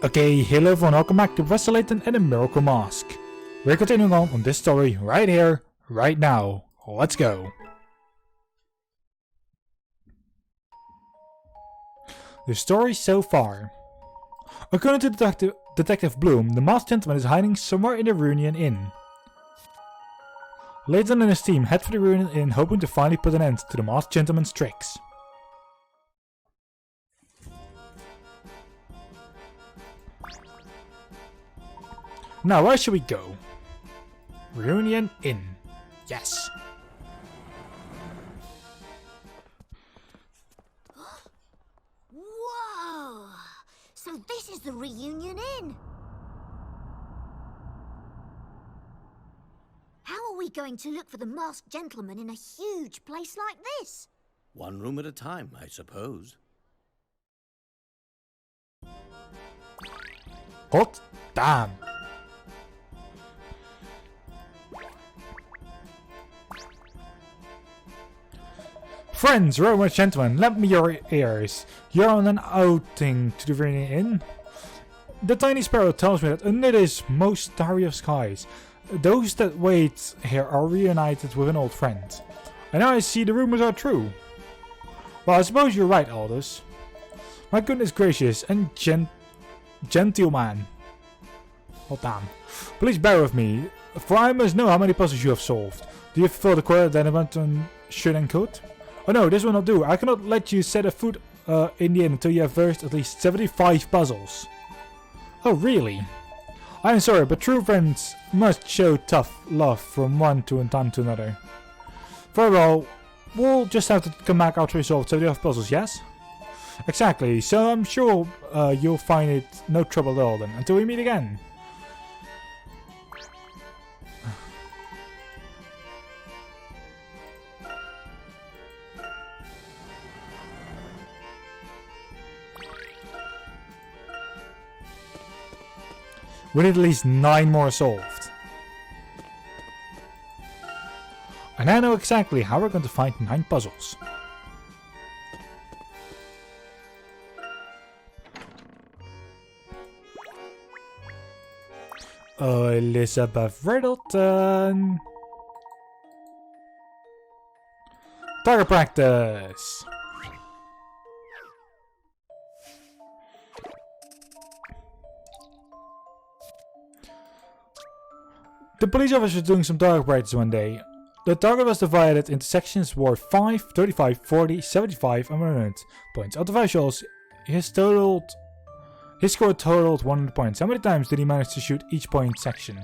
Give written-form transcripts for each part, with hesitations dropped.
Okay, hello everyone, welcome back to Layton and the Miracle Mask. We're continuing on this story right here, right now. Let's go. The story so far. According to Detective Bloom, the masked gentleman is hiding somewhere in the Reunion Inn. Layton and his team head for the Reunion Inn, hoping to finally put an end to the masked gentleman's tricks. Now, where should we go? Reunion Inn. Yes. Whoa! So this is the Reunion Inn. How are we going to look for the masked gentleman in a huge place like this? One room at a time, I suppose. Hot damn. Friends, Roman gentlemen, lend me your ears. You're on an outing to the Reunion Inn. The tiny sparrow tells me that under this most starry of skies, those that wait here are reunited with an old friend. And now I see the rumors are true. Well, I suppose you're right, Aldous. My goodness gracious and genteel man. Oh damn. Please bear with me, for I must know how many puzzles you have solved. Do you fulfill the quota that I went on should and could? Oh no, this will not do. I cannot let you set a foot in the inn until you have versed at least 75 puzzles. Oh really? I am sorry, but true friends must show tough love from one time to another. Very well, we'll just have to come back after we solve 75 puzzles, yes? Exactly, so I'm sure you'll find it no trouble at all then, until we meet again. We need at least 9 more solved. And I know exactly how we're going to find 9 puzzles. Elizabeth Riddleton. Target practice. The police officer was doing some target practice one day. The target was divided into sections worth 5, 35, 40, 75 and 100 points. Out of 5 shots, his score totaled 100 points. How many times did he manage to shoot each point section?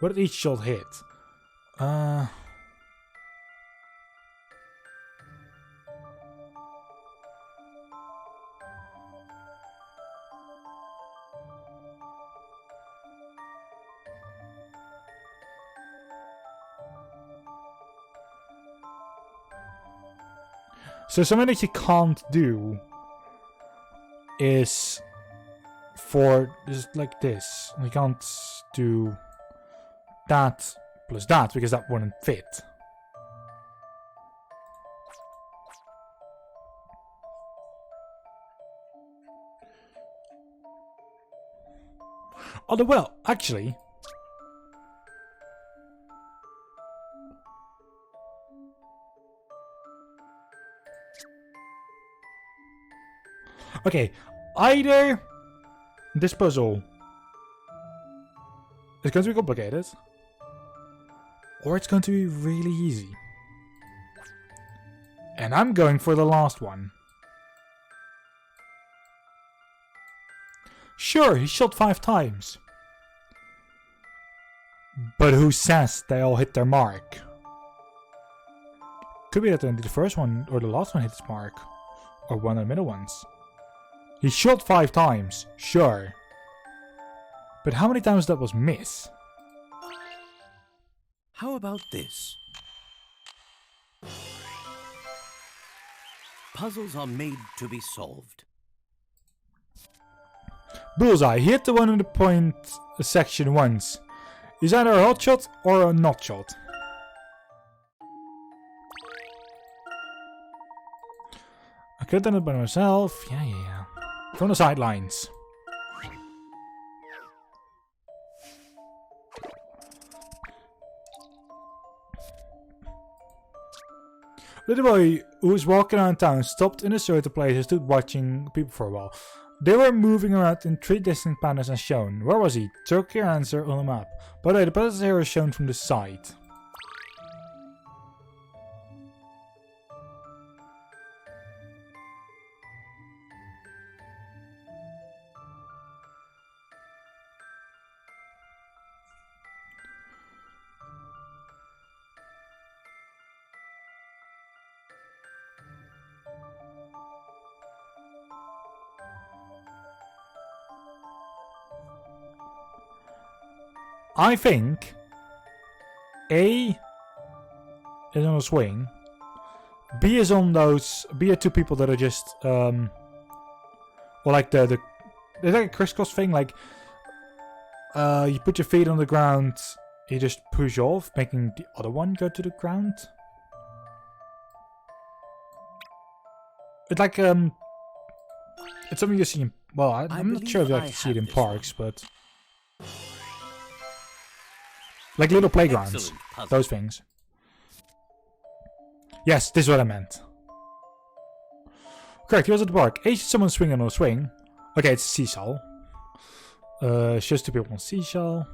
What did each shot hit? So something that you can't do is for just like this. We can't do that plus that because that wouldn't fit. Although, well, actually, okay, either this puzzle is going to be complicated, or it's going to be really easy. And I'm going for the last one. Sure, he shot 5 times. But who says they all hit their mark? Could be that only the first one or the last one hit its mark. Or one of the middle ones. He shot 5 times, sure. But how many times that was miss? How about this? Puzzles are made to be solved. Bullseye, he hit the 100 point section once. He's either a hot shot or a not shot. I could have done it by myself. Yeah. From the sidelines. Little boy who was walking around town stopped in a certain place and stood watching people for a while. They were moving around in 3 distinct patterns as shown. Where was he? Check your answer on the map. By the way, the patterns here are shown from the side. I think A is on a swing. B is on those. B are 2 people that are just or like the there's like a crisscross thing. Like you put your feet on the ground, you just push off, making the other one go to the ground. It's like it's something you see in, well, I'm not sure if you actually see it in parks, but like little playgrounds, those things. Yes, this is what I meant. Correct, he was at the park. Hey, someone swinging on a swing. Okay, it's a seesaw. It's just 2 people on seesaw.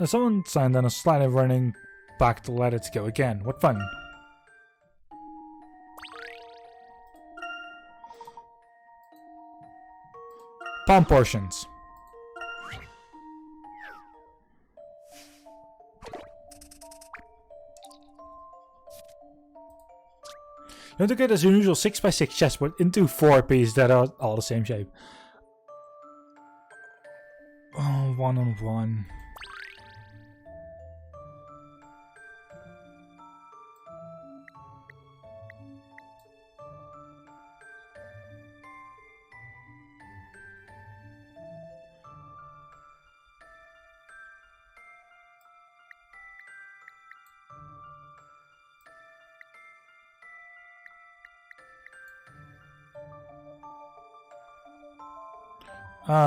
Someone signed on a slide and running back to let it go again. What fun. Palm portions. You want to get as usual 6x6 chessboard into 4 pieces that are all the same shape. Oh, 1-on-1.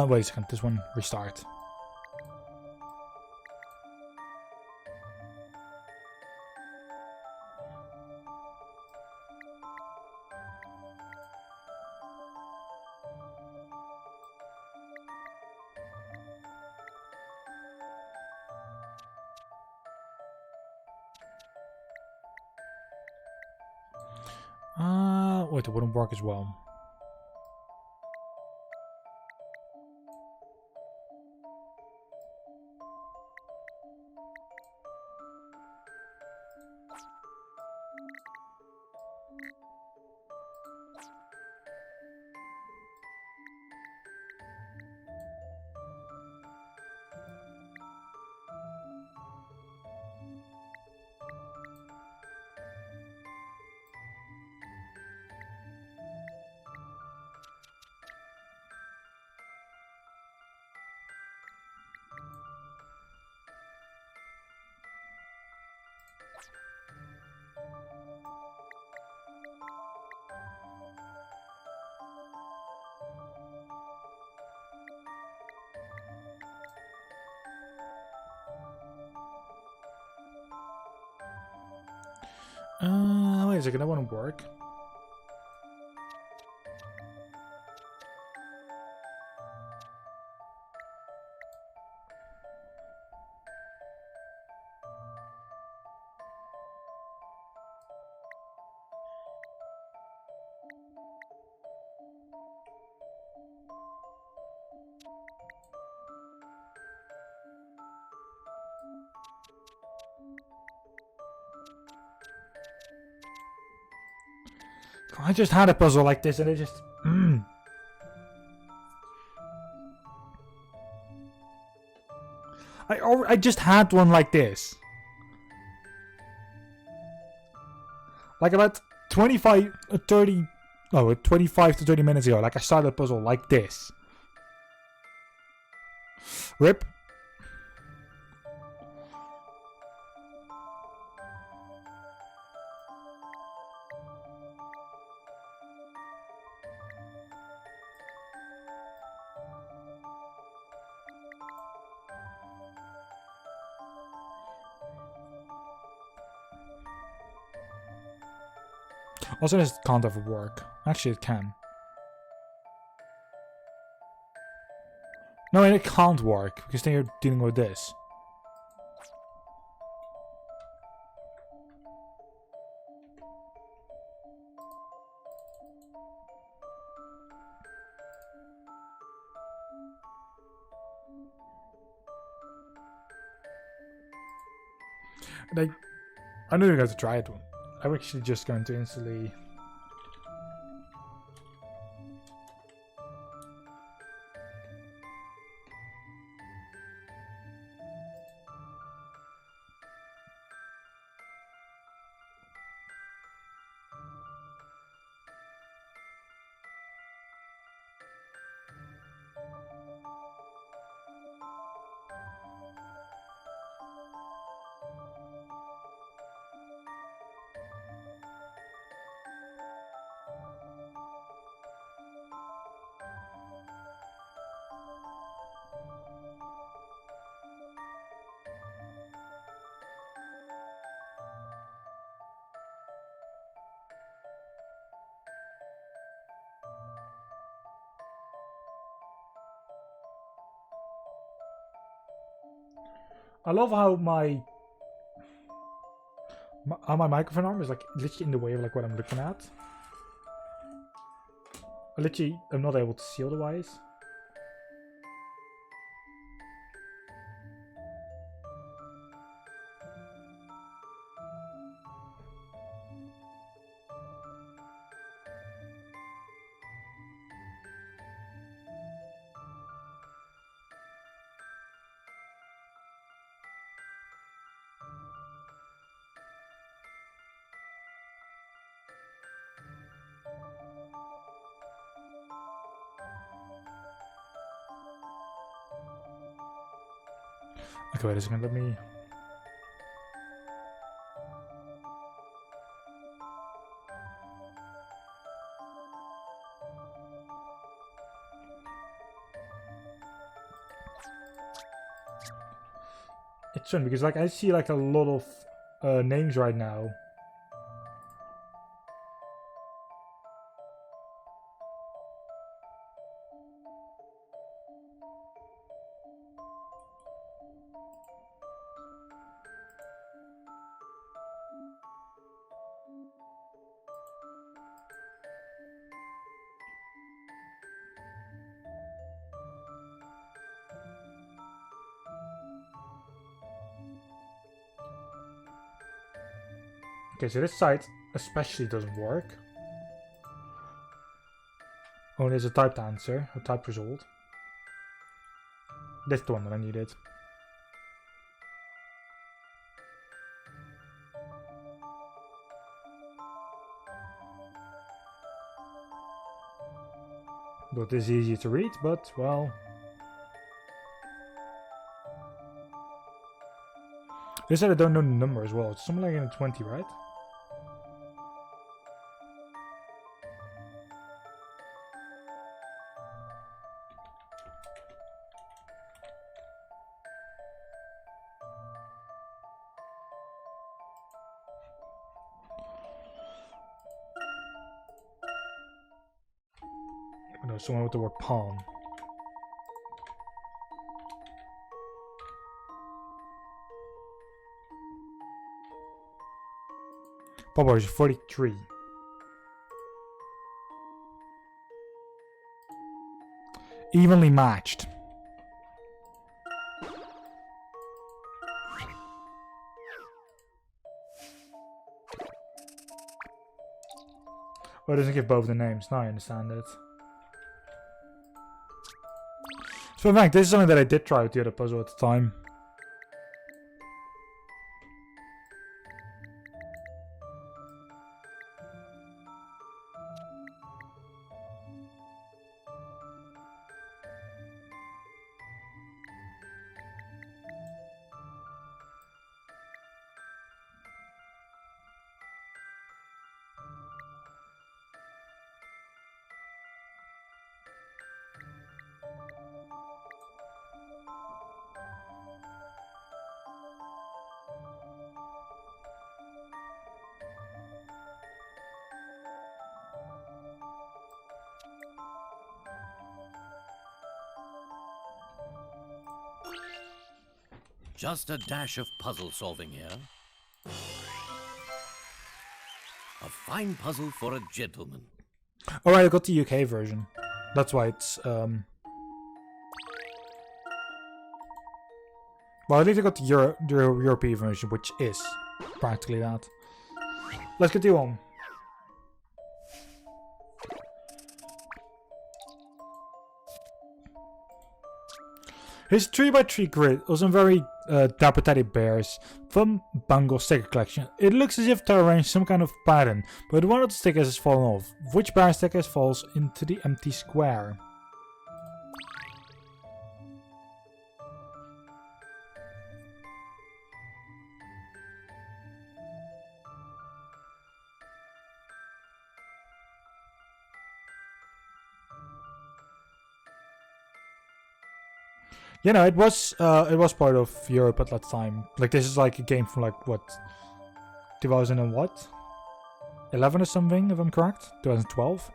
Wait a second, this one, restart. Wait, it wouldn't work as well. Wait a second, that won't work. I just had a puzzle like this and it just... I just had one like this. Like about 25 to 30 minutes ago. Like I started a puzzle like this. Rip. Also, this can't ever work. Actually, it can. No, it can't work because then you're dealing with this. And I know you guys to try it. I'm actually just going to instantly. I love how my microphone arm is like literally in the way of like what I'm looking at. I literally am not able to see otherwise. Okay, wait a second, let me... It's fun because like I see like a lot of names right now. Okay, so this site especially doesn't work. Oh, there's a typed answer, a typed result. That's the one that I needed. But this is easy to read, but well. They said I don't know the number as well. It's something like in the 20, right? No, someone with the word pawn. Papa is 43. Evenly matched. Oh, it doesn't give both the names. Now I understand it. So in fact, this is something that I did try with the other puzzle at the time. Just a dash of puzzle solving here. A fine puzzle for a gentleman. Alright, I got the UK version. That's why it's well, at least I got the European version, which is practically that. Let's continue on. His 3x3 grid was on very Dapper Teddy Bears from Bungle sticker collection. It looks as if they arranged some kind of pattern, but one of the stickers has fallen off. Which bear stickers falls into the empty square? You know, it was part of Europe at that time. Like, this is like a game from like what, 2000 and what, 11 or something, if I'm correct, 2012.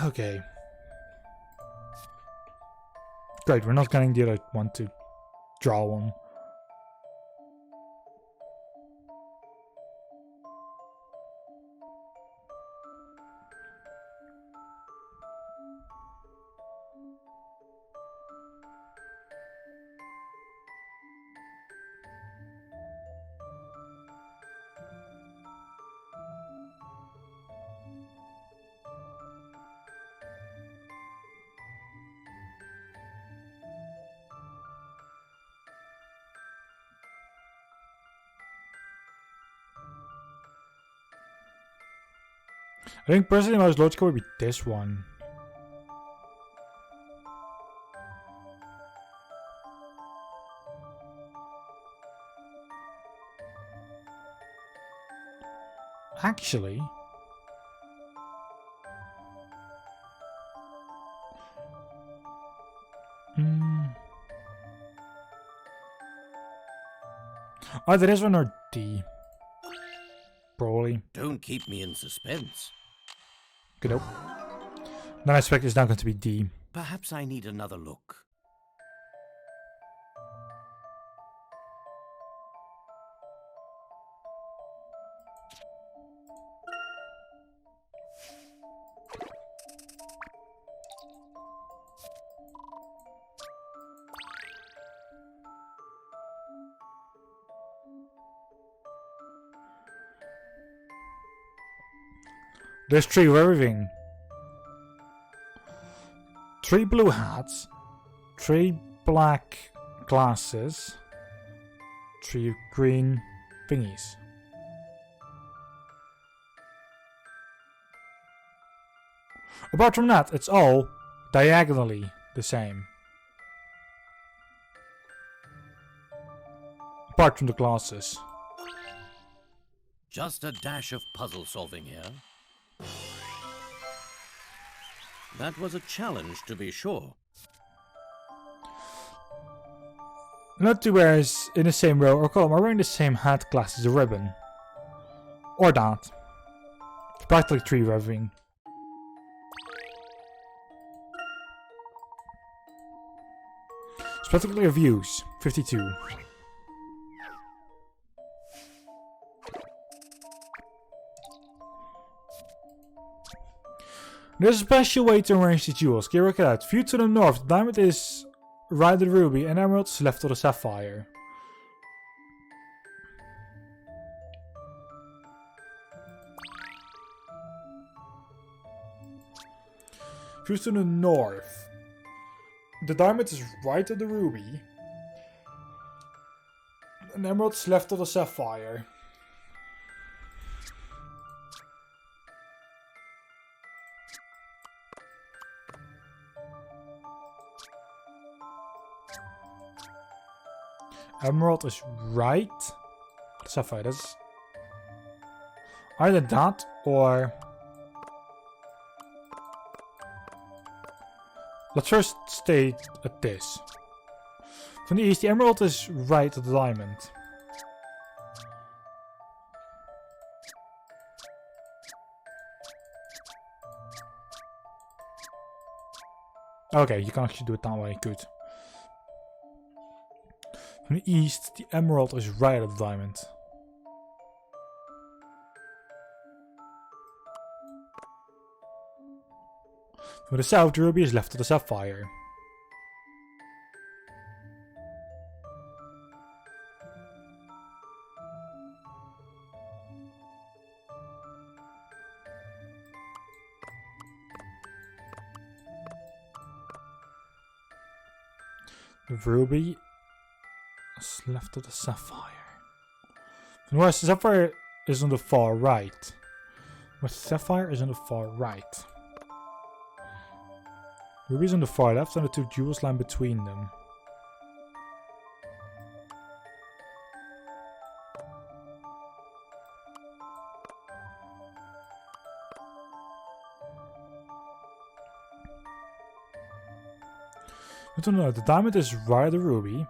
Okay. Great, we're not getting the other one to draw one. I think personally my most logical would be this one. Actually, either this one or D. Probably. Don't keep me in suspense. Good. Nope. Then I expect it's now going to be D. Perhaps I need another look. There's 3 of everything. 3 blue hats, 3 black glasses, 3 green thingies. Apart from that, it's all diagonally the same. Apart from the glasses. Just a dash of puzzle solving here. That was a challenge, to be sure. Not 2 bears in the same row or column are wearing the same hat, glasses, or ribbon. Or that. It's practically 3 of everything. Spectacular views, 52. There's a special way to arrange the jewels. Okay, work it out. View to the north. The diamond is right of the ruby and emerald is left of the sapphire. View to the north. The diamond is right of the ruby and emerald is left of the sapphire. Emerald is right. Sapphire, that's either that or... Let's first stay at this. From the east, the emerald is right of the diamond. Okay, you can actually do it that way. Good. From the east, the emerald is right of the diamond. From the south, the ruby is left of the sapphire. The ruby is left of the sapphire. And whereas the sapphire is on the far right. Whereas the sapphire is on the far right. Ruby is on the far left and the two jewels lie between them. I don't know, the diamond is right of the ruby.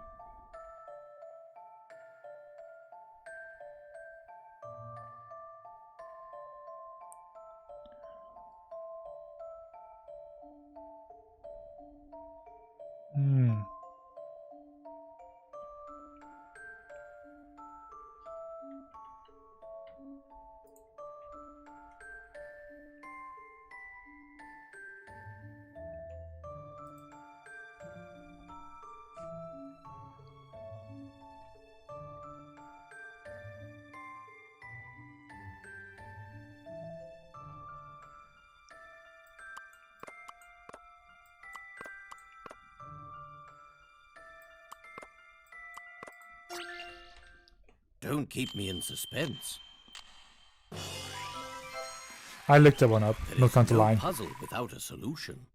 Don't keep me in suspense. I looked that one up, There not is going to no lie. puzzle without a solution.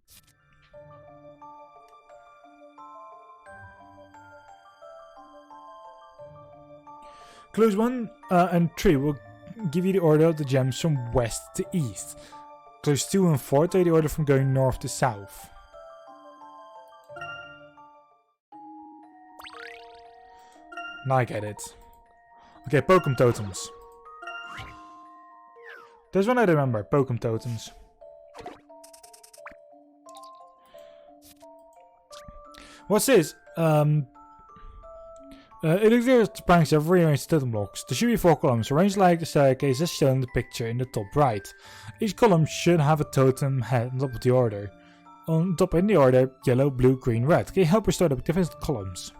Clues 1 and 3 will give you the order of the gems from west to east. Clues 2 and 4 tell you the order from going north to south. Now I get it. Okay, Pokem Totems. There's one I remember, Pokem Totems. What's this? It exists to pranks of rearranged totem blocks. There should be 4 columns, arranged like the staircase as shown in the picture in the top right. Each column should have a totem head on top of the order. On top in the order, yellow, blue, green, red. Can you help restore the different columns?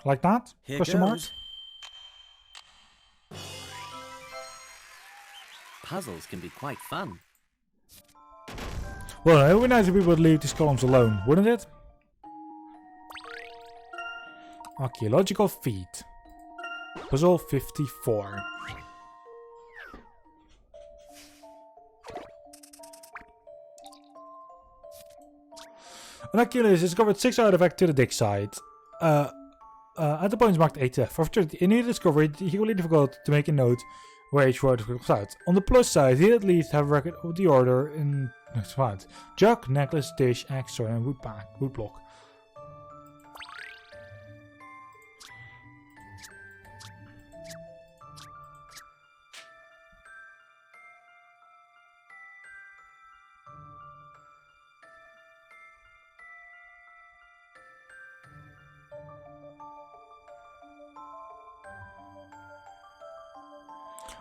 Like that? Here Question mark? goes. Puzzles can be quite fun. Well, it would be nice if people would leave these columns alone, wouldn't it? Archaeological feat. Puzzle 54. An archaeologist discovered 6 artifacts to the dig site. At the points marked A to F. After the new discovery, it equally difficult to make a note where each word was out. On the plus side, he at least have a record of the order in next found. Jug, necklace, dish, axe, sword, and wood block.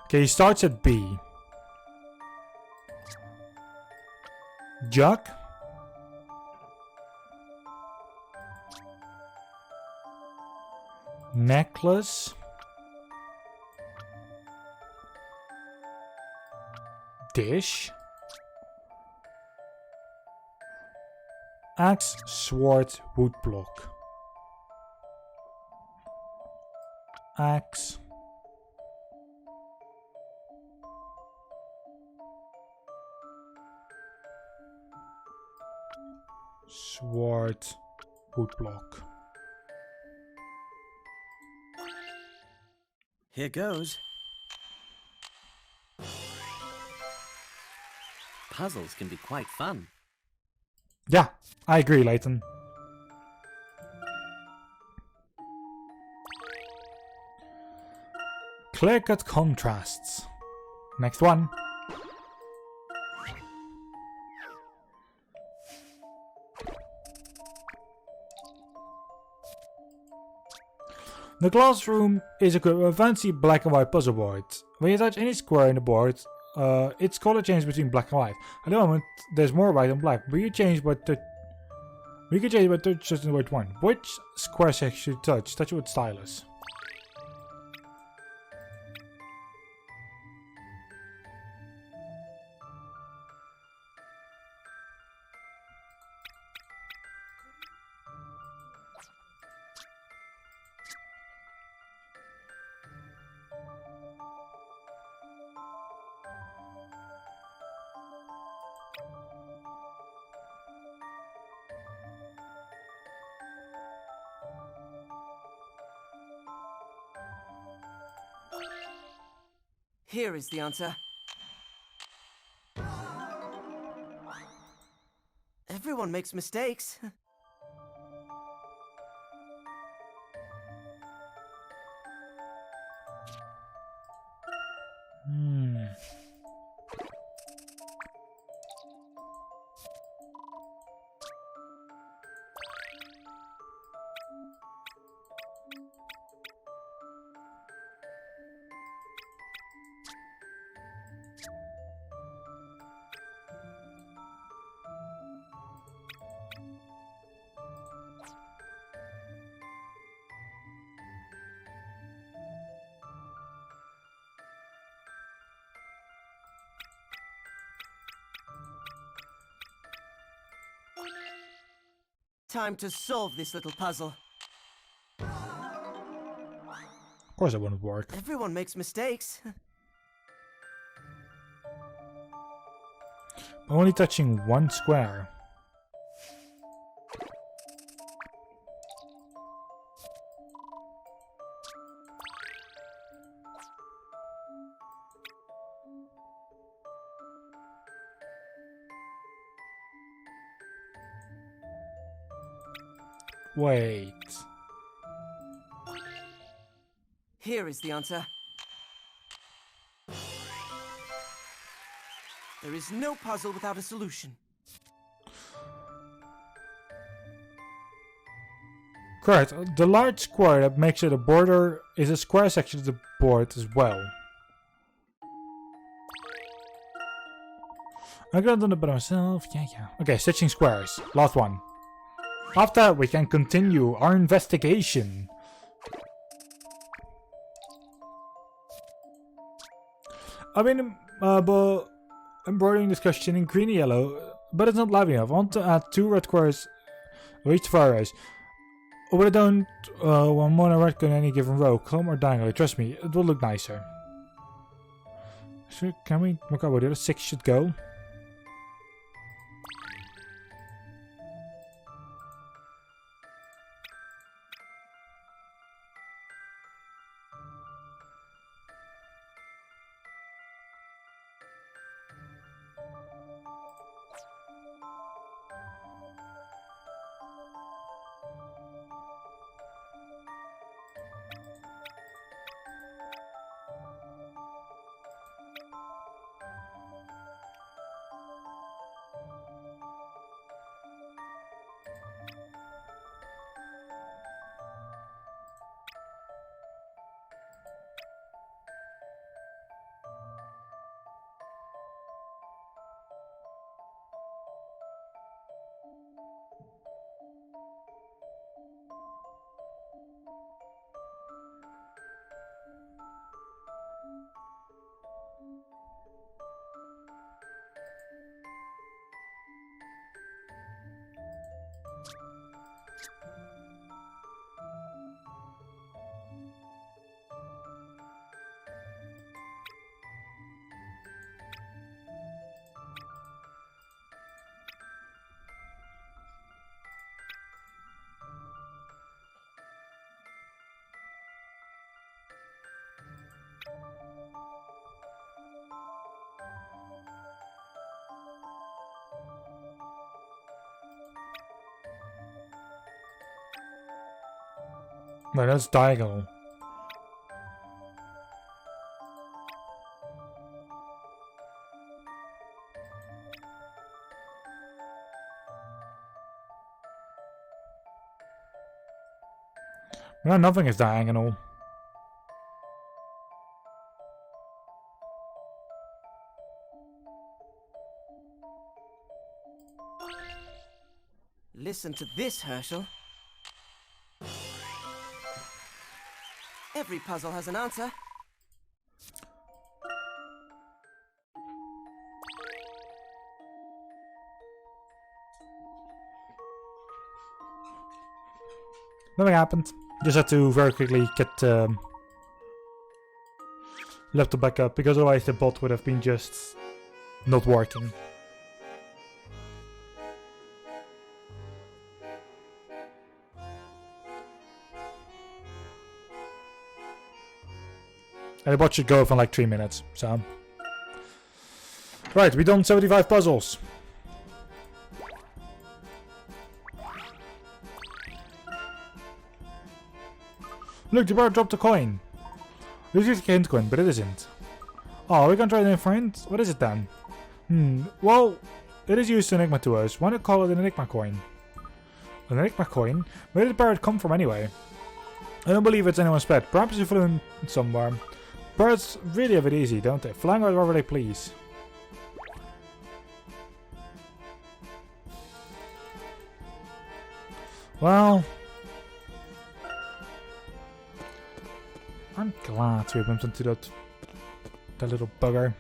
Okay, he starts at B. Jug. Necklace. Dish. Axe, sword, wood block. Axe. Sword. Wood block. Here goes. Puzzles can be quite fun. Yeah, I agree, Layton. Clear-cut contrasts. Next one. The classroom is equipped with a fancy black and white puzzle board. When you touch any square in the board, its color changes between black and white. At the moment, there's more white than black, but you change what the we can change by touch the white one. Which square section should you touch? Touch it with stylus. Here is the answer. Everyone makes mistakes. Time to solve this little puzzle. Of course it won't work. Everyone makes mistakes. Only touching one square. Wait. Here is the answer. There is no puzzle without a solution. Correct. The large square that makes it a border is a square section of the board as well. I got done it by myself. Yeah. Okay, stitching squares. Last one. After that, we can continue our investigation. I've been embroidering this question in green and yellow, but it's not lively enough. I want to add 2 red squares of each far race. But I don't want more than red in any given row, column or diagonally. Trust me, it will look nicer. So can we work out where the other 6 should go? No, that's diagonal. No, nothing is diagonal. Listen to this, Herschel. Every puzzle has an answer. Nothing happened. Just had to very quickly get laptop back up, because otherwise the bot would have been just not working. And the bot should go for like 3 minutes, so. Right, we done 75 puzzles. Look, the bird dropped a coin. This is a hint coin, but it isn't. Oh, we can try it in friend? What is it then? Well, it is used to Enigma to us. Why not call it an Enigma coin? An Enigma coin? Where did the bird come from anyway? I don't believe it's anyone's pet. Perhaps it flew in somewhere. Birds really have it easy, don't they? Flying wherever they please. Well, I'm glad we bumped into that little bugger.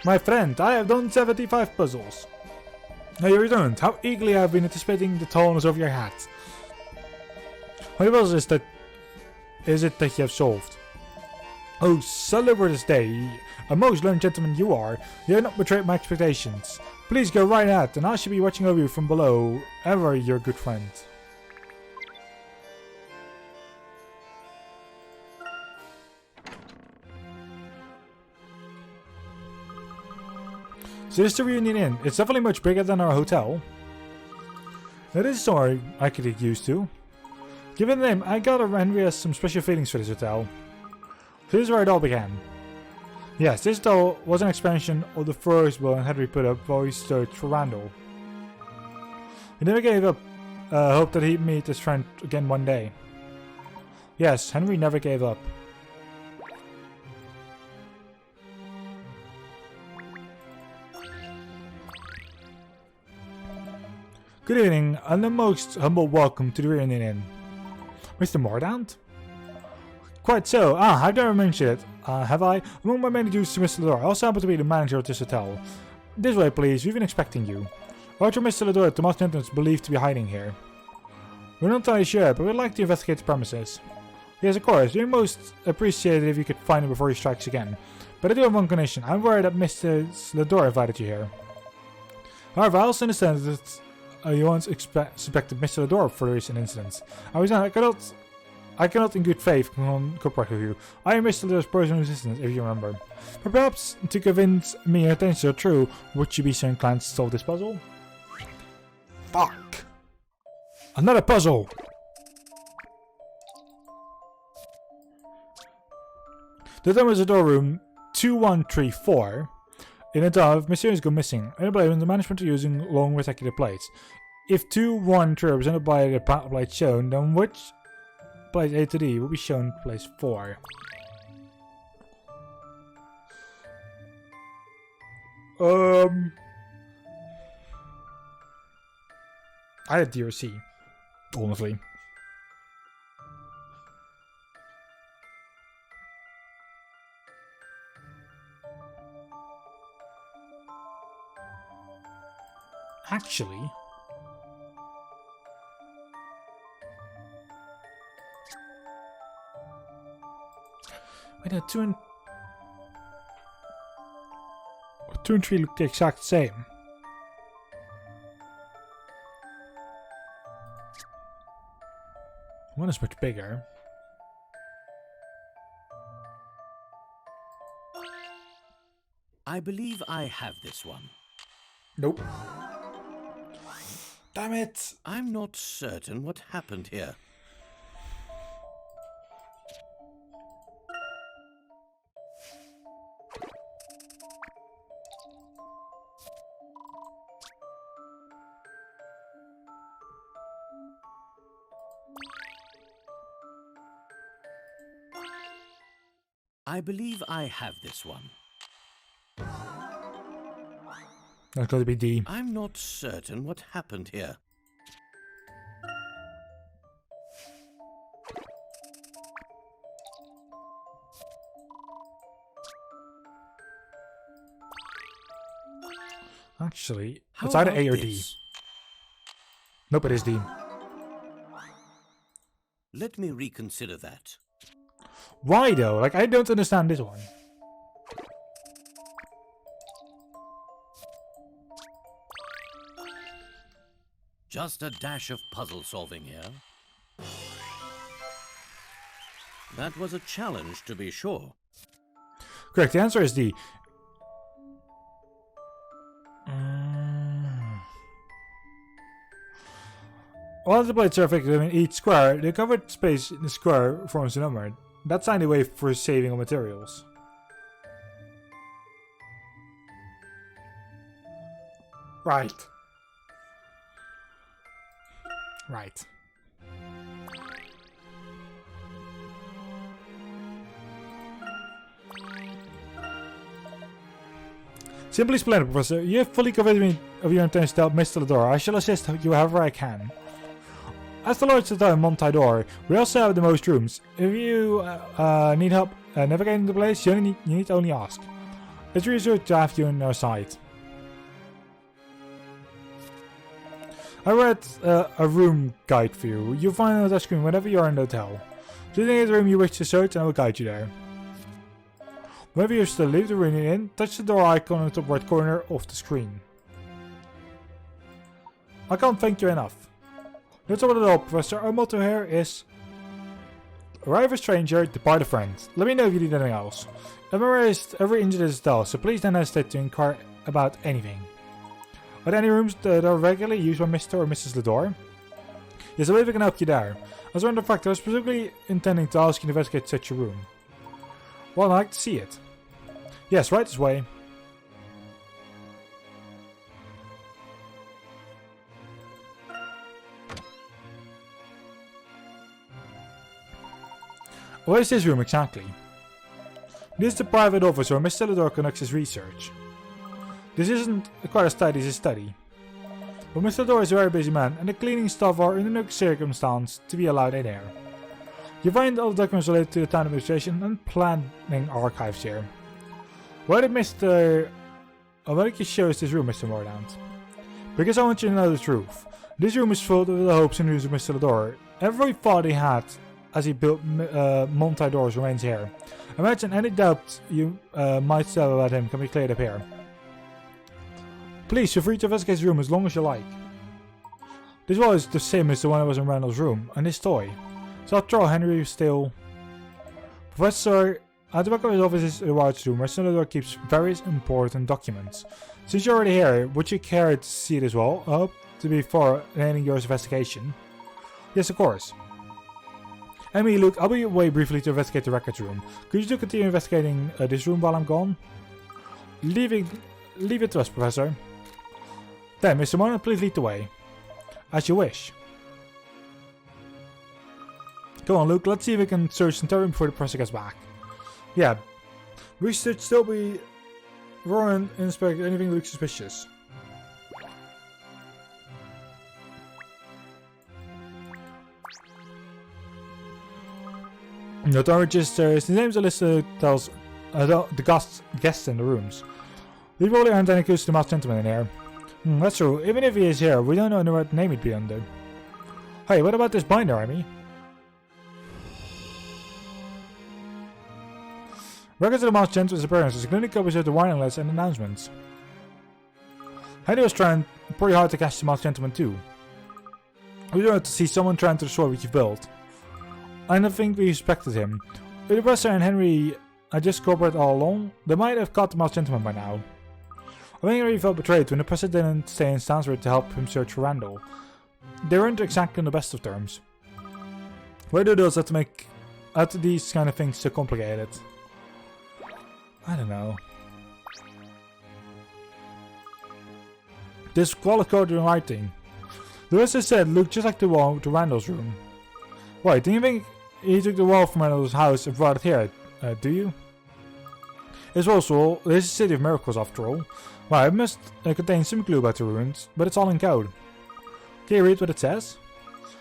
My friend, I have done 75 puzzles. Now you returned. How eagerly I have been anticipating the tallness of your hat. How many puzzles is it that you have solved? Oh, celebrate day. A most learned gentleman you are. You have not betrayed my expectations. Please go right ahead, and I shall be watching over you from below. Ever your good friend. So this is the Reunion Inn. It's definitely much bigger than our hotel. It is somewhere I could get used to. Given the name, I got Henry has some special feelings for this hotel. So this is where it all began. Yes, this hotel was an expansion of the first one Henry put up while he searched for Randall. He never gave up, hoped that he'd meet his friend again one day. Yes, Henry never gave up. Good evening, and a most humble welcome to the Reunion Inn. Mr. Mordaunt? Quite so. Ah, I've never mentioned it, have I? Among my many duties to Mr. Lador, I also happen to be the manager of this hotel. This way, please. We've been expecting you. Roger, Mr. Lador, the most gentleman is believed to be hiding here. We're not entirely sure, but we'd like to investigate the premises. Yes, of course. We'd most appreciate it if you could find him before he strikes again. But I do have one condition. I'm worried that Mr. Lador invited you here. However, I also understand that you once suspected Mr. Lador for the recent incidents. I cannot in good faith cooperate with you. I am Mr. Lador's personal assistant, if you remember. But perhaps to convince me your intentions are true, would you be so inclined to solve this puzzle? Fuck! Another puzzle! The time is the door room 2134. In a dive, materials go missing. Enabling the management are using long rectangular plates. If 213 represented by the plate shown, then which place A to D will be shown place 4? I had D or C, honestly. Actually, wait, 2 and 3 look the exact same. One is much bigger. I believe I have this one. Nope. Damn it! I'm not certain what happened here. I believe I have this one. That's going to be D. I'm not certain what happened here. Actually, How it's either about A or D. this? Nope, it is D. Let me reconsider that. Why though? Like, I don't understand this one. Just a dash of puzzle solving here. That was a challenge, to be sure. Correct, the answer is D. While the plates are effective in each square, the covered space in the square forms a number. That's the only way for saving on materials. Right. Right. Simply splendid, Professor. You have fully convinced me of your intention to help Mr. Lador. I shall assist you however I can. As the Lord said on Monty Door, we also have the most rooms. If you need help navigating the place, you need to only ask. It's reassured to have you on our side. I read a room guide for you. You'll find it on the screen whenever you are in the hotel. Choose any room you wish to search and I will guide you there. Whenever you still leave the room you're in, touch the door icon on the top right corner of the screen. I can't thank you enough. That's all it all, Professor. Our motto here is arrive a stranger, depart a friend. Let me know if you need anything else. I've memorized every inch of this hotel, so please don't hesitate to inquire about anything. Are there any rooms that are regularly used by Mr. or Mrs. Lador? Yes, I believe I can help you there. As a matter of fact, I was specifically intending to ask you to investigate such a room. Well, I'd like to see it. Yes, right this way. Where is this room exactly? This is the private office where Mr. Lador conducts his research. This isn't quite a study, it's a study. But Mr. Lador is a very busy man, and the cleaning staff are in no circumstance to be allowed in here. You find all the documents related to the town administration and planning archives here. Why did you show us this room, Mr. Mordaunt? Because I want you to know the truth. This room is filled with the hopes and dreams of Mr. Lador. Every thought he had as he built Monty Doors remains here. Imagine any doubt you might still have about him can be cleared up here. Please feel free to investigate his room as long as you like. This wall is the same as the one that was in Randall's room, and this toy. So after all, Henry is still... Professor, at the back of his office is a large room where Mr. Lador keeps various important documents. Since you're already here, would you care to see it as well? I hope to be for ending your investigation. Yes, of course. Emily, Luke, I'll be away briefly to investigate the records room. Could you two continue investigating this room while I'm gone? Leave it to us, Professor. Then, Mr. Mona, please lead the way. As you wish. Go on, Luke, let's see if we can search the entire room before the Professor gets back. Yeah, we should still be roaring and inspect anything that looks suspicious. Not our registers, the names are listed tells the guests in the rooms. We probably aren't any clues to the masked gentleman in here. That's true, even if he is here, we don't know what name he'd be under. Hey, what about this binder, Amy? Records of the masked gentleman's appearances, including copies of the warning letters and announcements. Henry was trying pretty hard to catch the masked gentleman too. We wanted to see someone trying to destroy what you built. I don't think we respected him. If the professor and Henry had just cooperated all along, they might have caught the masked gentleman by now. I think Henry felt betrayed when the professor didn't stay in Stansford to help him search for Randall. They weren't exactly on the best of terms. Why do those have to make these kind of things so complicated? I don't know. This quality code in writing. The rest of said looked just like the wall to Randall's room. Wait, do you think he took the wall from Randall's house and brought it here? Do you? It's also, this is a city of miracles after all. Well, it must contain some clue about the ruins, but it's all in code. Can you read what it says?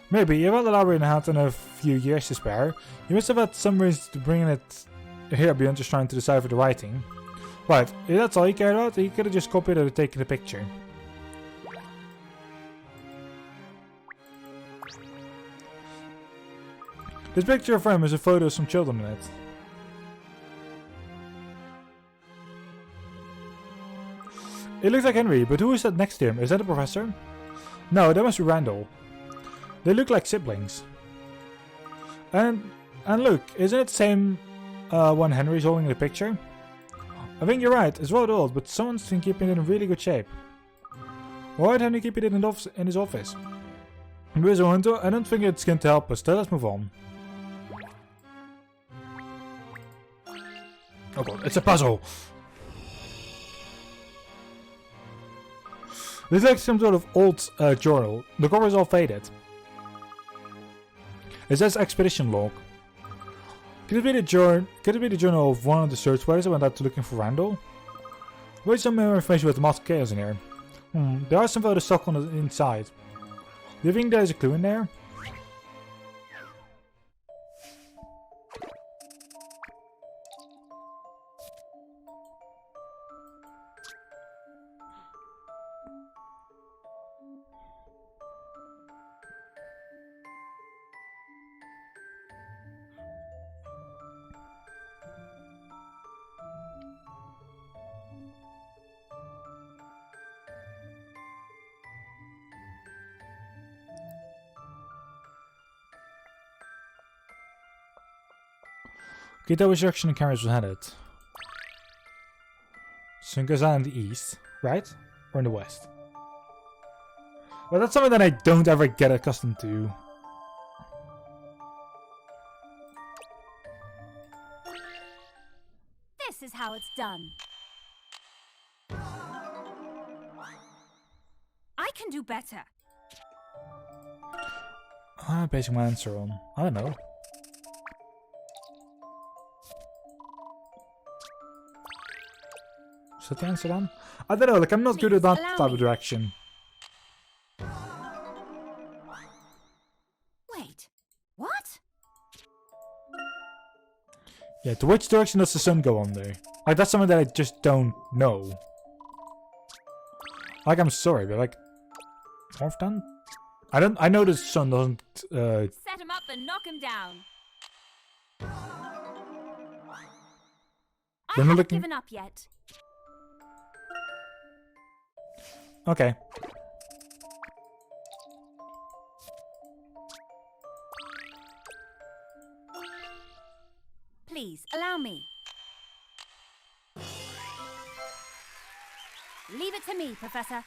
Maybe, you had the library in hand and a few years to spare. You must have had some reason to bring it here beyond just trying to decipher the writing. Right, if that's all you cared about, you could have just copied it or taken a picture. This picture of him is a photo of some children in it. It looks like Henry, but who is that next to him? Is that the professor? No, that must be Randall. They look like siblings. And look, isn't it the same one Henry's holding in the picture? I think you're right, it's rather old, but someone's been keeping it in really good shape. Why would Henry keep it in his office? I don't think it's going to help us, so let's move on. Oh god, it's a puzzle! This is like some sort of old journal. The cover is all faded. It says expedition log. Could it be the journal of one of the search parties that went out looking for Randall? There's some more information about the masked chaos in here. There are some photos stuck on the inside. Do you think there's a clue in there? Okay, that was direction the cameras was headed. So it goes out in the east, right? Or in the west? Well, that's something that I don't ever get accustomed to. This is how it's done. I can do better. I'm basing my answer on, I don't know. Is that the answer then? I don't know, like I'm not good at that type of direction. Wait, what? Yeah, to which direction does the sun go under? Like that's something that I just don't know. Like I'm sorry, but like north then? I know the sun doesn't Set him up and knock him down. I haven't given up yet. Okay. Please, allow me. Leave it to me, Professor.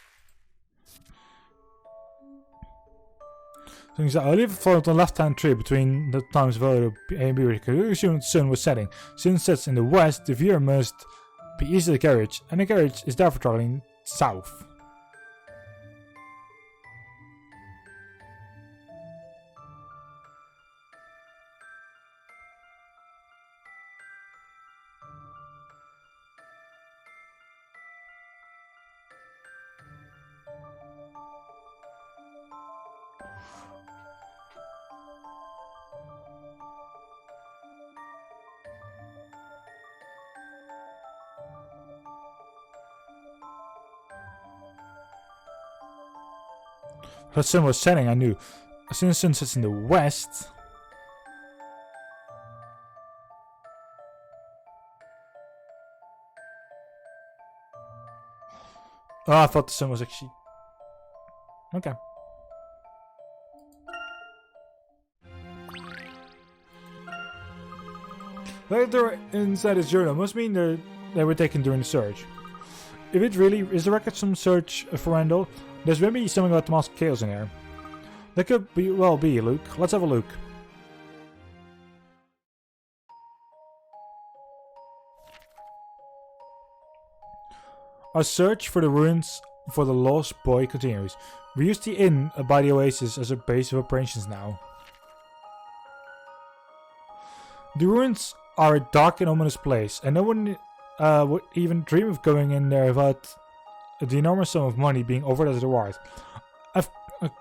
So I'll leave it for the left-hand tree between the times of A and B because we assume the sun was setting. Since it sets in the west, the viewer must be east of the carriage, and the carriage is therefore traveling south. The sun was setting, I knew. As soon as the sun sets in the west... Oh, I thought the sun was actually... Okay. Later inside his journal must mean that they were taken during the search. If it really is the record some search for Randall, there's maybe something about the Mask of Chaos in here. That could be, well be, Luke. Let's have a look. Our search for the ruins for the lost boy continues. We use the inn by the oasis as a base of operations now. The ruins are a dark and ominous place, and no one would even dream of going in there without the enormous sum of money being offered as a reward. I've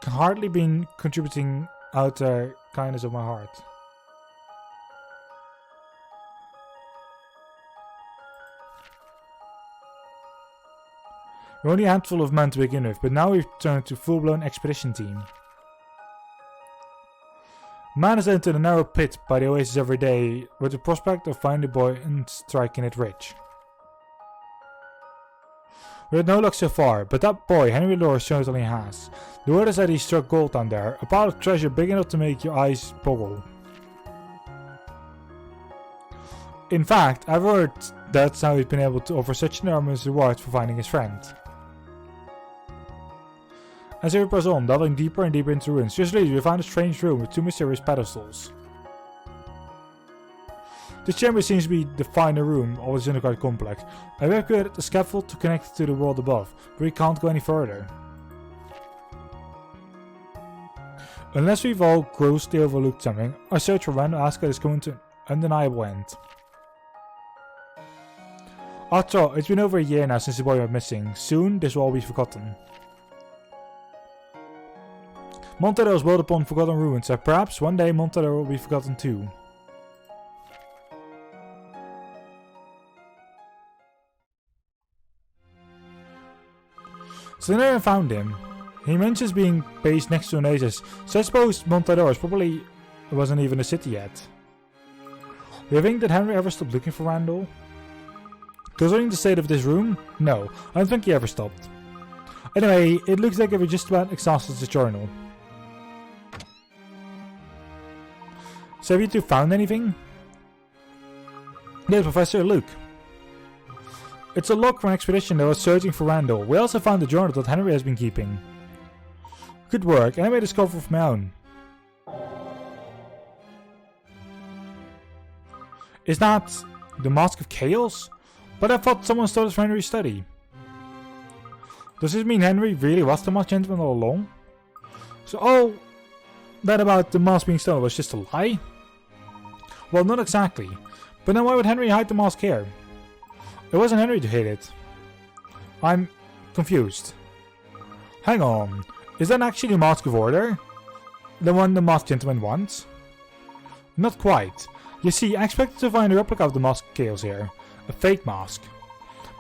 hardly been contributing out the kindness of my heart. We're only a handful of men to begin with, but now we've turned to full-blown expedition team. Man is into the narrow pit by the oasis every day with the prospect of finding the boy and striking it rich. We had no luck so far, but that boy, Henry Lore, certainly has. The word is that he struck gold down there, a pile of treasure big enough to make your eyes boggle. In fact, I've heard that's how he's been able to offer such enormous rewards for finding his friend. As we press on, delving deeper and deeper into ruins, just lately we found a strange room with two mysterious pedestals. This chamber seems to be the final room of this underground complex, and we have created a scaffold to connect it to the world above, but we can't go any further. Unless we've all grossly overlooked something, our search for random Asgard is coming to an undeniable end. After all, it's been over a year now since the boy went missing. Soon, this will all be forgotten. Montador is built upon forgotten ruins, and perhaps one day Montador will be forgotten too. So then I found him. He mentions being based next to an oasis, so I suppose Montador probably wasn't even a city yet. Do you think that Henry ever stopped looking for Randall? Considering the state of this room, no, I don't think he ever stopped. Anyway, it looks like we just about exhausted the journal. So have you two found anything? Yes, Professor Luke. It's a log from an expedition that was searching for Randall. We also found the journal that Henry has been keeping. Good work, and I made a discovery of my own. Is that the Mask of Chaos? But I thought someone stole it from Henry's study. Does this mean Henry really was the masked gentleman all along? So all that about the mask being stolen was just a lie? Well, not exactly. But then why would Henry hide the mask here? It wasn't Henry who hid it. I'm confused. Hang on. Is that actually the Mask of Order? The one the masked gentleman wants? Not quite. You see, I expected to find a replica of the Mask of Chaos here. A fake mask.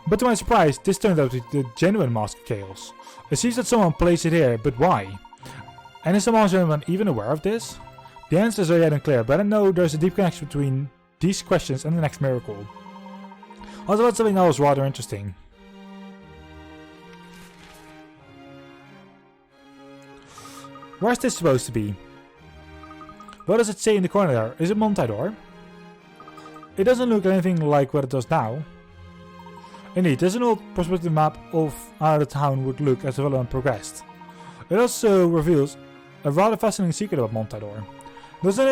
But to my surprise, this turned out to be the genuine Mask of Chaos. It seems that someone placed it here, but why? And is the masked gentleman even aware of this? The answers are yet unclear, but I know there's a deep connection between these questions and the next miracle. Also about something else rather interesting. Where's this supposed to be? What does it say in the corner there? Is it Montador? It doesn't look anything like what it does now. Indeed, there's an old perspective map of how the town would look as development progressed. It also reveals a rather fascinating secret about Montador. Doesn't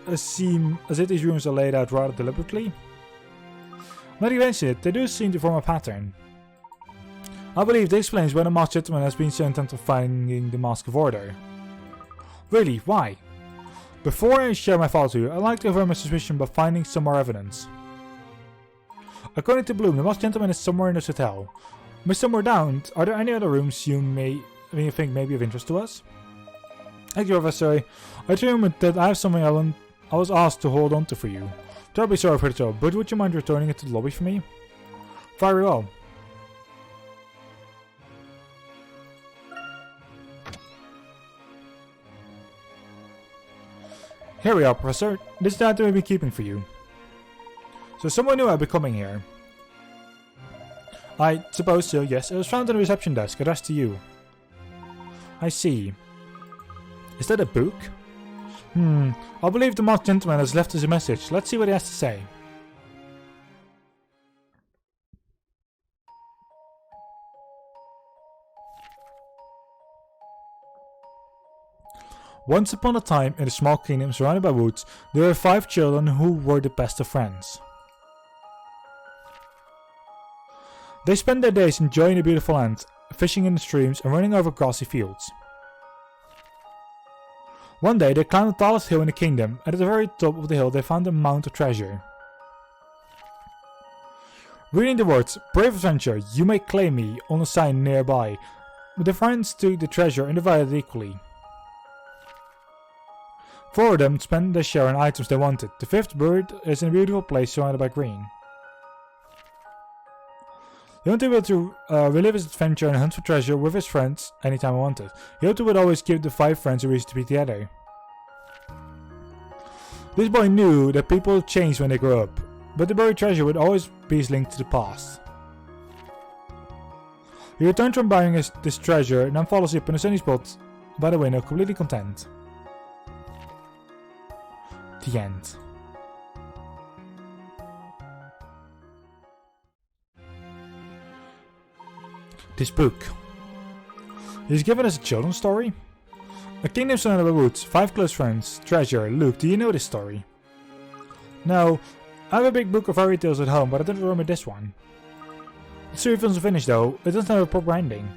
it seem as if these rooms are laid out rather deliberately? Now that you mention it, they do seem to form a pattern. I believe this explains why the masked gentleman has been so intent on finding the Mask of Order. Really, why? Before I share my thoughts with you, I'd like to confirm my suspicion by finding some more evidence. According to Bloom, the masked gentleman is somewhere in this hotel. Mr. Mordaunt, are there any other rooms you think may be of interest to us? Thank you, Professor. I determined that I have something I was asked to hold on to for you. Terribly sorry for the trouble, but would you mind returning it to the lobby for me? Very well. Here we are, Professor. This is the item we've been keeping for you. So someone knew I'd be coming here. I suppose so, yes. It was found on the reception desk, addressed to you. I see. Is that a book? I believe the masked gentleman has left us a message. Let's see what he has to say. Once upon a time, in a small kingdom surrounded by woods, there were 5 children who were the best of friends. They spent their days enjoying the beautiful land, fishing in the streams and running over grassy fields. One day they climbed the tallest hill in the kingdom, and at the very top of the hill they found a mound of treasure. Reading the words, "Brave adventure, you may claim me," on a sign nearby, the friends took the treasure and divided it equally. 4 of them spent their share on items they wanted. The 5th bird is in a beautiful place surrounded by green. He wanted to be able to relive his adventure and hunt for treasure with his friends anytime he wanted. He hoped it would always give the 5 friends a reason to be together. This boy knew that people change when they grow up, but the buried treasure would always be linked to the past. He returned from buying this treasure and then fell asleep in a sunny spot by the window, completely content. The end. This book. He's given us a children's story? A kingdom surrounded by woods, 5 close friends, treasure. Luke, do you know this story? No, I have a big book of fairy tales at home, but I don't remember this one. The story feels unfinished though, it doesn't have a proper ending.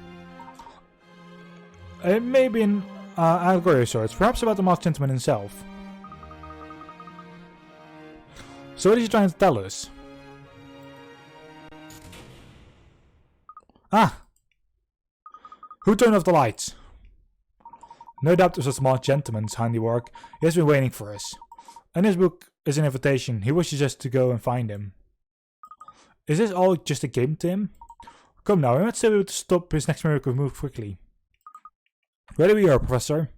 It may be an allegory of sorts, perhaps about the masked gentleman himself. So what is he trying to tell us? Ah! Who turned off the lights? No doubt this was the masked gentleman's handiwork. He has been waiting for us. And this book is an invitation. He wishes us to go and find him. Is this all just a game to him? Come now, we might still be able to stop his next miracle and move quickly. Ready we are, Professor.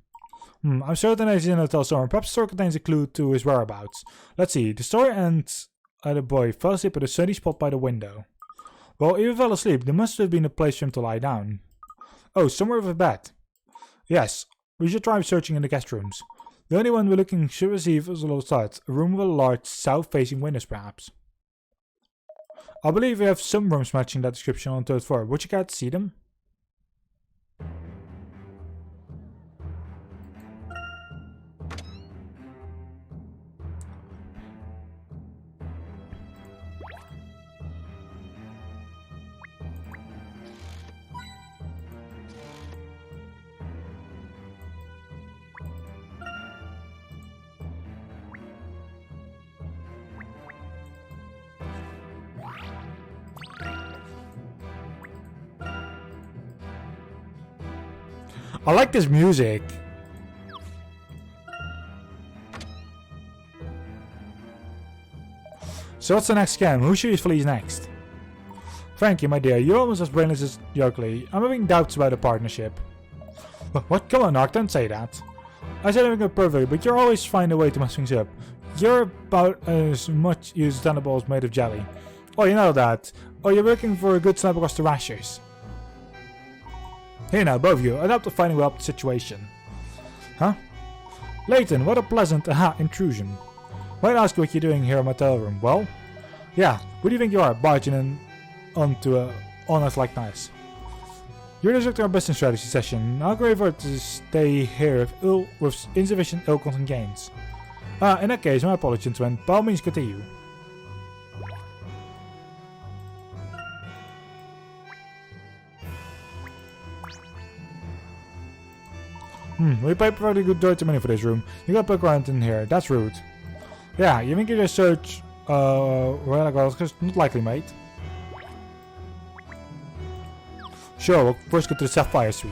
I'm certain that he's in a hotel somewhere. Perhaps the story contains a clue to his whereabouts. Let's see. The story ends at a boy fell asleep at a sunny spot by the window. Well, if he fell asleep, there must have been a place for him to lie down. Oh, somewhere with a bed. Yes, we should try searching in the guest rooms. The only one we're looking should receive is a little start. A room with a large south-facing windows, perhaps. I believe we have some rooms matching that description on the 3rd floor. Would you care to see them? I like this music. So what's the next scam? Who should we fleece next? Thank you, my dear. You're almost as brainless as Yogli. I'm having doubts about a partnership. What? Come on, Ark, don't say that. I said everything perfectly, but you always find a way to mess things up. You're about as much use as tennis made of jelly. Oh, you know that. Oh, you're looking for a good snap across the rashers. Here now, both of you, adapt to finding well up the situation. Huh? Layton, what a pleasant intrusion. Might I ask what you're doing here in my hotel room? Well? Yeah, who do you think you are, barging in onto on us like nice? You're disrupting our business strategy session. I'll go over to stay here with insufficient ill-content gains. In that case, my apologies, gentlemen. By all means, continue. We paid pretty good dirty money for this room. You got poke around in here. That's rude. Yeah, you think you just search where I go? Because not likely, mate. Sure, we'll first go to the Sapphire Suite.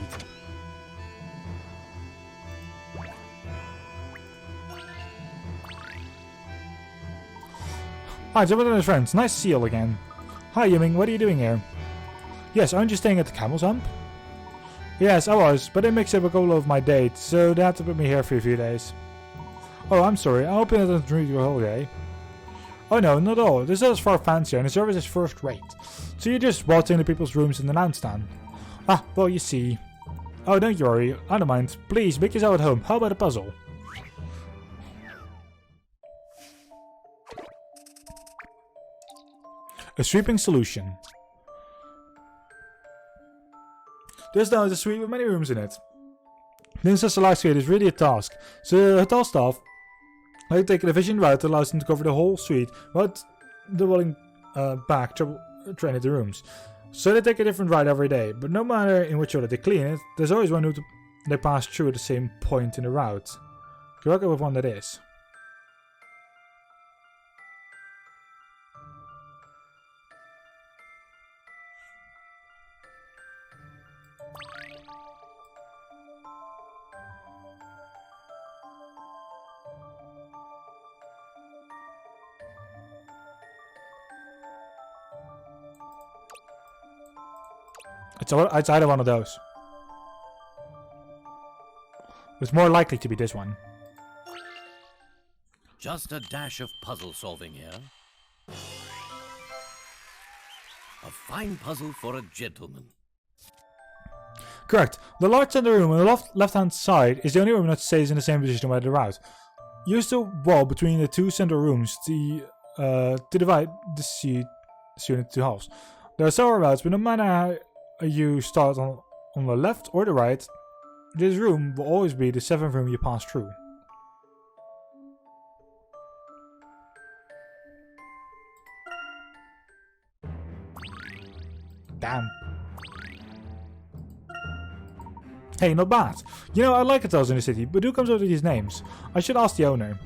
Hi, Jonathan and his friends. Nice to see you all again. Hi, Yiming. What are you doing here? Yes, aren't you staying at the Camel's Hump? Yes, I was, but they mixed up a couple of my dates, so they had to put me here for a few days. Oh, I'm sorry. I hope it doesn't ruin your holiday. Oh no, not at all. This is far fancier and the service is first rate. So you just walk into people's rooms and announce them. Ah, well you see. Oh, don't you worry. I don't mind. Please, make yourself at home. How about a puzzle? A sweeping solution. This now is a suite with many rooms in it. This is a large scale is really a task. So the hotel staff like take an efficient route that allows them to cover the whole suite without doubling back to train the rooms. So they take a different route every day, but no matter in which order they clean it, there's always one who they pass through at the same point in the route. Can you work out with one that is? It's either one of those. It's more likely to be this one. Just a dash of puzzle solving here. A fine puzzle for a gentleman. Correct. The large center room on the left-hand side is the only room that stays in the same position by the route. Use the wall between the two central rooms to divide the unit into halves. There are several routes, but no matter how you start on the left or the right, this room will always be the 7th room you pass through. Damn. Hey, not bad. You know, I like hotels in the city, but who comes up with these names? I should ask the owner.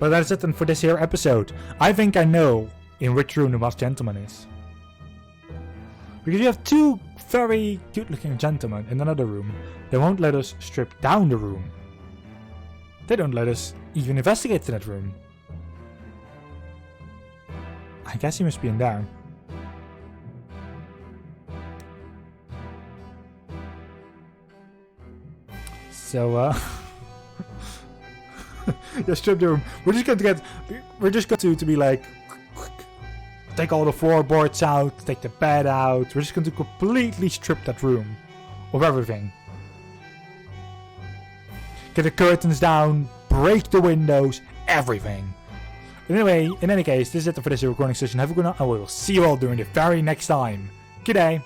But that's it then for this here episode. I think I know in which room the masked gentleman is. Because you have two very cute looking gentlemen in another room. They won't let us strip down the room. They don't let us even investigate that room. I guess he must be in there. So just strip the room. We're just going to be like, take all the floorboards out, take the bed out. We're just going to completely strip that room of everything. Get the curtains down, break the windows, everything. Anyway, in any case, this is it for this recording session. Have a good night, and we will see you all during the very next time. Good day.